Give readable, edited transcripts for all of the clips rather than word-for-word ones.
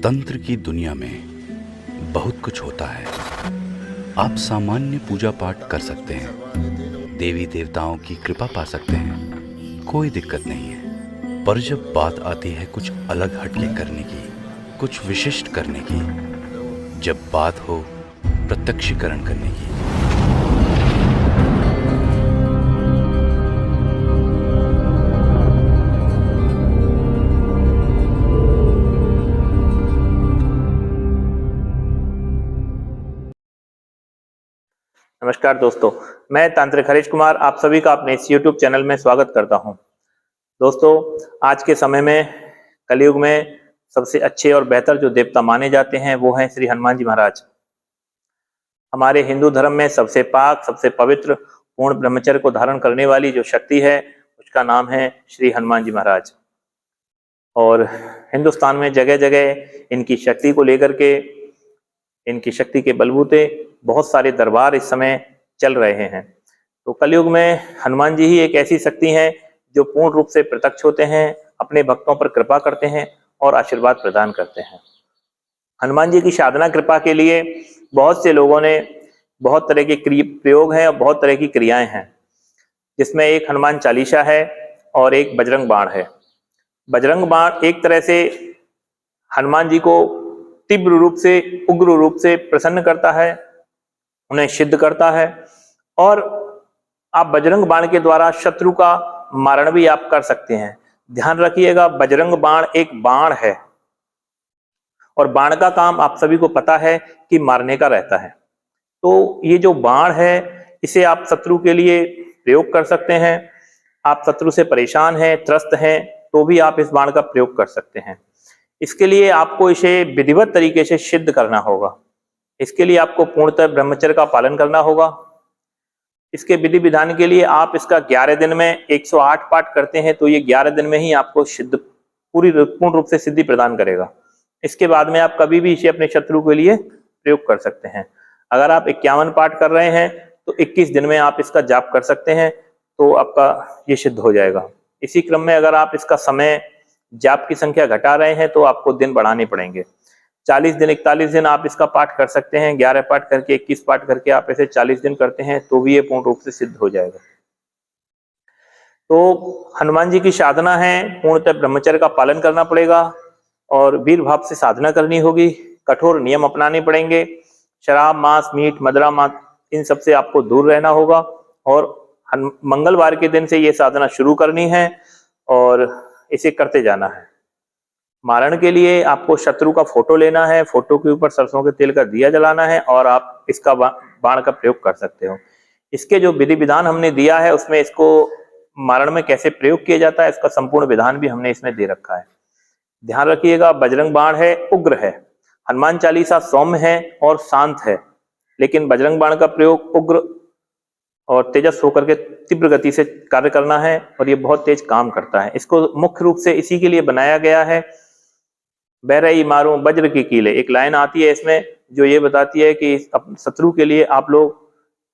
तंत्र की दुनिया में बहुत कुछ होता है। आप सामान्य पूजा पाठ कर सकते हैं, देवी देवताओं की कृपा पा सकते हैं, कोई दिक्कत नहीं है। पर जब बात आती है कुछ अलग हटके करने की, कुछ विशिष्ट करने की, जब बात हो प्रत्यक्षीकरण करने की, नमस्कार दोस्तों, मैं तांत्रिक हरीश कुमार आप सभी का अपने इस YouTube चैनल में स्वागत करता हूं। दोस्तों, आज के समय में कलयुग में सबसे अच्छे और बेहतर जो देवता माने जाते हैं वो हैं श्री हनुमान जी महाराज। हमारे हिंदू धर्म में सबसे पाक, सबसे पवित्र, पूर्ण ब्रह्मचर्य को धारण करने वाली जो शक्ति है उसका नाम है श्री हनुमान जी महाराज। और हिंदुस्तान में जगह जगह इनकी शक्ति को लेकर के, इनकी शक्ति के बलबूते बहुत सारे दरबार इस समय चल रहे हैं। तो कलयुग में हनुमान जी ही एक ऐसी शक्ति हैं जो पूर्ण रूप से प्रत्यक्ष होते हैं, अपने भक्तों पर कृपा करते हैं और आशीर्वाद प्रदान करते हैं। हनुमान जी की साधना कृपा के लिए बहुत से लोगों ने बहुत तरह के प्रयोग हैं और बहुत तरह की क्रियाएं हैं, जिसमें एक हनुमान चालीसा है और एक बजरंग बाण है। बजरंग बाण एक तरह से हनुमान जी को तीव्र रूप से, उग्र रूप से प्रसन्न करता है, उन्हें सिद्ध करता है। और आप बजरंग बाण के द्वारा शत्रु का मारण भी आप कर सकते हैं। ध्यान रखिएगा, बजरंग बाण एक बाण है और बाण का काम आप सभी को पता है कि मारने का रहता है। तो ये जो बाण है इसे आप शत्रु के लिए प्रयोग कर सकते हैं। आप शत्रु से परेशान हैं, त्रस्त हैं, तो भी आप इस बाण का प्रयोग कर सकते हैं। इसके लिए आपको इसे विधिवत तरीके से सिद्ध करना होगा। इसके लिए आपको पूर्णतः ब्रह्मचर्य का पालन करना होगा। इसके विधि विधान के लिए आप इसका 11 दिन में 108 पाठ करते हैं तो ये 11 दिन में ही आपको सिद्ध, पूर्ण रूप से सिद्धि प्रदान करेगा। इसके बाद में आप कभी भी इसे अपने शत्रु के लिए प्रयोग कर सकते हैं। अगर आप 51 पाठ कर रहे हैं तो 21 दिन में आप इसका जाप कर सकते हैं तो आपका ये सिद्ध हो जाएगा। इसी क्रम में अगर आप इसका समय, जाप की संख्या घटा रहे हैं तो आपको दिन बढ़ाने पड़ेंगे। 40 दिन, 41 दिन आप इसका पाठ कर सकते हैं। 11 पाठ करके, 21 पाठ करके आप ऐसे 40 दिन करते हैं तो भी ये पूर्ण रूप से सिद्ध हो जाएगा। तो हनुमान जी की साधना है, पूर्णतः ब्रह्मचर्य का पालन करना पड़ेगा और वीर भाव से साधना करनी होगी। कठोर नियम अपनाने पड़ेंगे। शराब, मांस, मीट, मदिरा, इन सब से आपको दूर रहना होगा और मंगलवार के दिन से ये साधना शुरू करनी है और इसे करते जाना है। मारण के लिए आपको शत्रु का फोटो लेना है, फोटो के ऊपर सरसों के तेल का दिया जलाना है और आप इसका बाण का प्रयोग कर सकते हो। इसके जो विधि विधान हमने दिया है उसमें इसको मारण में कैसे प्रयोग किया जाता है इसका संपूर्ण विधान भी हमने इसमें दे रखा है। ध्यान रखिएगा, बजरंग बाण है, उग्र है। हनुमान चालीसा सौम्य है और शांत है, लेकिन बजरंग बाण का प्रयोग उग्र और तेजस होकर के तीव्र गति से कार्य करना है और ये बहुत तेज काम करता है। इसको मुख्य रूप से इसी के लिए बनाया गया है। बैरई मारूं वज्र की कीले, एक लाइन आती है इसमें जो ये बताती है कि शत्रु के लिए आप लोग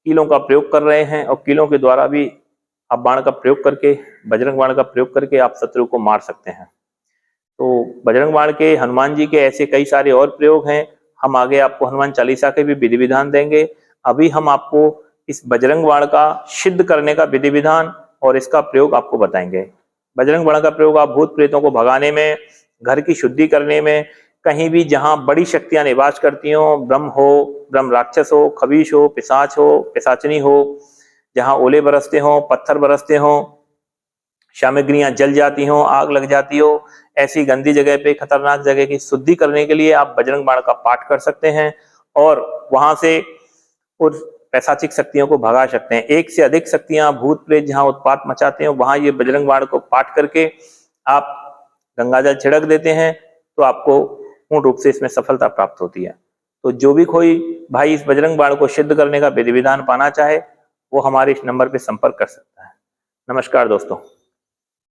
कीलों का प्रयोग कर रहे हैं और कीलों के द्वारा भी आप बाण का प्रयोग करके, बजरंग बाण का प्रयोग करके आप शत्रु को मार सकते हैं। तो बजरंग बाण के, हनुमान जी के ऐसे कई सारे और प्रयोग हैं। हम आगे आपको हनुमान चालीसा के भी विधि विधान देंगे। अभी हम आपको इस बजरंग बाण का सिद्ध करने का विधि विधान और इसका प्रयोग आपको बताएंगे। बजरंग बाण का प्रयोग आप भूत प्रेतों को भगाने में, घर की शुद्धि करने में, कहीं भी जहां बड़ी शक्तियां निवास करती हो, ब्रह्म हो, ब्रह्म राक्षस हो, खबीश हो, पिशाच हो, पिशाचनी हो, जहां ओले बरसते हो, पत्थर बरसते हो, सामग्रियां जल जाती हो, आग लग जाती हो, ऐसी गंदी जगह पे, खतरनाक जगह की शुद्धि करने के लिए आप बजरंग बाण का पाठ कर सकते हैं और वहां से उस पैशाचिक शक्तियों को भगा सकते हैं। एक से अधिक शक्तियां, भूत प्रेत जहां उत्पात मचाते हैं वहां ये बजरंग बाण को पाठ करके आप गंगाजल छिड़क देते हैं तो आपको पूर्ण रूप से इसमें सफलता प्राप्त होती है। तो जो भी कोई भाई इस बजरंग बाण को सिद्ध करने का विधि विधान पाना चाहे वो हमारे इस नंबर पे संपर्क कर सकता है। नमस्कार दोस्तों।